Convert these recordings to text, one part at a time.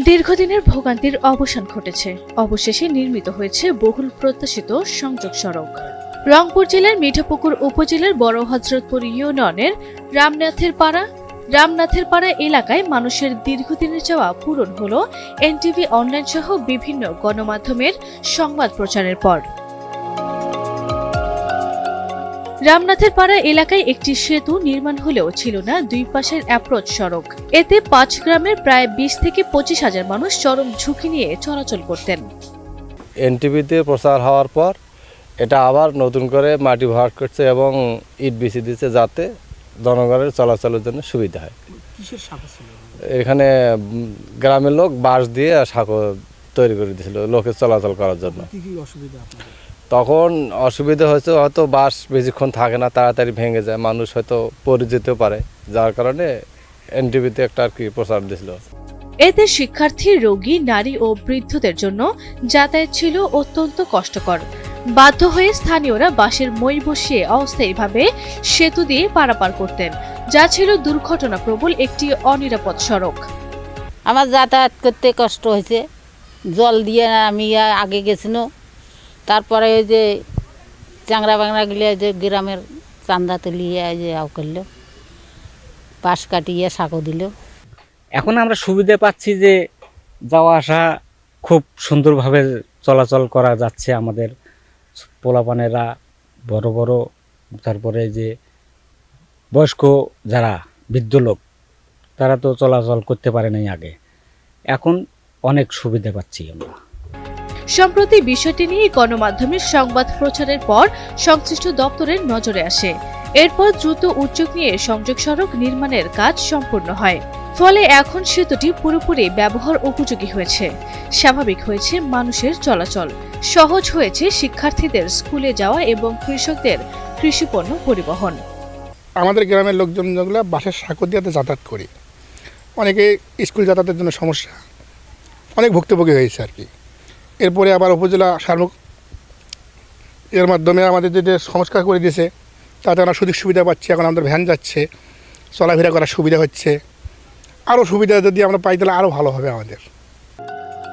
দীর্ঘদিনের ভোগান্তির অবসান ঘটেছে। অবশেষে নির্মিত হয়েছে বহুল প্রত্যাশিত সংযোগ সড়ক। রংপুর জেলার মিঠাপুকুর উপজেলার বড় হযরতপুর ইউনিয়নের রামনাথের পাড়া এলাকায় মানুষের দীর্ঘদিনের চাওয়া পূরণ হলো এনটিভি অনলাইন সহ বিভিন্ন গণমাধ্যমের সংবাদ প্রচারের পর। রামনাথের পাড়া এলাকায় একটি সেতু নির্মাণ হলেও ছিল না দুই পাশের অ্যাপ্রোচ সড়ক। এতে ৫ গ্রামের প্রায় ২০ থেকে ২৫ হাজার মানুষ চরম ঝুঁকি নিয়ে চলাচল করতেন। এনটিভিতে প্রচার হওয়ার পর এটা আবার নতুন করে মাটি ভরাট করছে এবং ইট বিছিয়ে দিচ্ছে, যাতে জনগণের চলাচলের জন্য সুবিধা হয়। এখানে গ্রামের লোক বাঁশ দিয়ে সাঁকো তৈরি করে দিয়েছিল লোকের চলাচল করার জন্য। তখন অসুবিধা হয়েছে, হয়তো বাঁশ বেশিক্ষণ থাকে না, তাড়াতাড়ি ভেঙে যায়, মানুষ হয়তো পড়ে যেতেও পারে, যার কারণে এনটিভিতে একটা আর কি প্রচার দিয়েছিল। এতে শিক্ষার্থী, রোগী, নারী ও বৃদ্ধদের জন্য যাতায়াত ছিল অত্যন্ত কষ্টকর। বাধ্য হয়ে স্থানীয়রা বাঁশের মই বসিয়ে অস্থায়ীভাবে সেতু দিয়ে পারাপার করতেন, যা ছিল দুর্ঘটনাপ্রবল একটি অনিরাপদ সড়ক। আমার যাতায়াত করতে কষ্ট হয়েছে। জল দিয়ে আমি আগে গেছিল, তারপরে ওই যে চাংরা বাংরা গিয়ে যে গ্রামের চান্দা তুলিয়ে যে আও করলো, বাঁশ কাটিয়ে সাঁকো দিল। এখন আমরা সুবিধা পাচ্ছি যে যাওয়া আসা খুব সুন্দরভাবে চলাচল করা যাচ্ছে। আমাদের পোলাপানেরা, বড় বড়, তারপরে যে বয়স্ক যারা বৃদ্ধ লোক, তারা তো চলাচল করতে পারে নাই আগে, এখন অনেক সুবিধা পাচ্ছি আমরা। সম্প্রতি বিষয়টি নিয়ে গণমাধ্যমের সংবাদ প্রচারের পর সংশ্লিষ্ট দপ্তরের নজরে আসে। এরপর দ্রুত উদ্যোগ নিয়ে সংযোগ সড়ক নির্মাণের কাজ সম্পূর্ণ হয়। ফলে এখন সেতুটি পুরোপুরি ব্যবহার উপযোগী হয়েছে, স্বাভাবিক হয়েছে মানুষের চলাচল, সহজ হয়েছে শিক্ষার্থীদের স্কুলে যাওয়া এবং কৃষকদের কৃষিপণ্য পরিবহন। আমাদের গ্রামের লোকজন যেগুলো বাসের সাঁকো দিয়ে যাতায়াত করি, অনেকে স্কুল যাতায়াতের জন্য সমস্যা, অনেক ভুক্তভোগী হয়েছে আর কি। এরপরে আবার উপজেলা সার্মুখ এর মাধ্যমে আমাদের যে সংস্কার করে দিয়েছে, তাতে আমরা সুযোগ সুবিধা পাচ্ছি। এখন আমাদের ভ্যান যাচ্ছে, চলাফেরা করার সুবিধা হচ্ছে। আরও সুবিধা যদি আমরা পাই তাহলে আরও ভালো হবে আমাদের।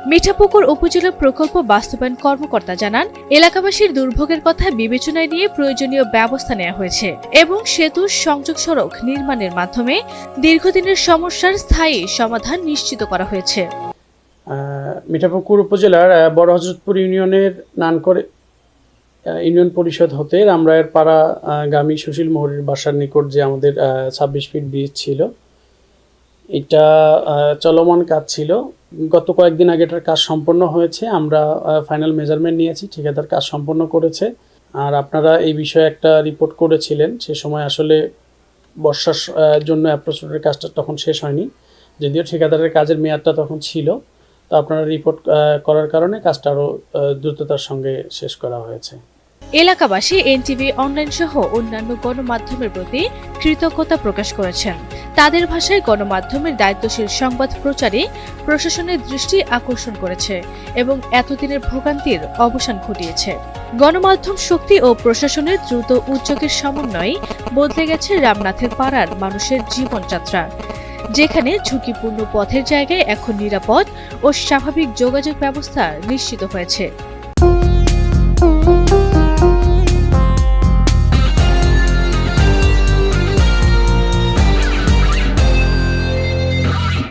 মিঠাপুকুর উপজেলা প্রকল্প বাস্তবায়ন কর্মকর্তা জানান, এলাকাবাসীর দুর্ভোগের কথা বিবেচনায় নিয়ে প্রয়োজনীয় ব্যবস্থা নেওয়া হয়েছে এবং সেতুর সংযোগ সড়ক নির্মাণের মাধ্যমে দীর্ঘদিনের সমস্যার স্থায়ী সমাধান নিশ্চিত করা হয়েছে। মিঠাপুকুর উপজেলার বড় হযরতপুর ইউনিয়নের নানকর ইউনিয়ন পরিষদ হতে রামরায়ের পাড়া গামী সুশীল মোহরের বাসার নিকট যে আমাদের ২৬ ফিট ব্রিজ ছিল, এটা চলমান কাজ ছিল। গত কয়েকদিন আগে এটার কাজ সম্পন্ন হয়েছে। আমরা ফাইনাল মেজারমেন্ট নিয়েছি, ঠিকাদার কাজ সম্পন্ন করেছে। আর আপনারা এই বিষয়ে একটা রিপোর্ট করেছিলেন, সে সময় আসলে বর্ষার জন্য অ্যাপ্রোচ রোডের কাজটা তখন শেষ হয়নি, যদিও ঠিকাদারের কাজের মেয়াদটা তখন ছিল। তো আপনারা রিপোর্ট করার কারণে কাজটা আরও দ্রুততার সঙ্গে শেষ করা হয়েছে। এলাকাবাসী এনটিভি অনলাইন সহ অন্যান্য গণমাধ্যমের প্রতি কৃতজ্ঞতা প্রকাশ করেছেন। তাদের ভাষায় গণমাধ্যমের দায়িত্বশীল সংবাদ প্রচারে প্রশাসনের দৃষ্টি আকর্ষণ করেছে এবং এতদিনের ভোগান্তির অবসান ঘটিয়েছে। গণমাধ্যম শক্তি ও প্রশাসনের দ্রুত উদ্যোগের সমন্বয়ে বদলে গেছে রামনাথের পাড়ার মানুষের জীবনযাত্রা, যেখানে ঝুঁকিপূর্ণ পথের জায়গায় এখন নিরাপদ ও স্বাভাবিক যোগাযোগ ব্যবস্থা নিশ্চিত হয়েছে।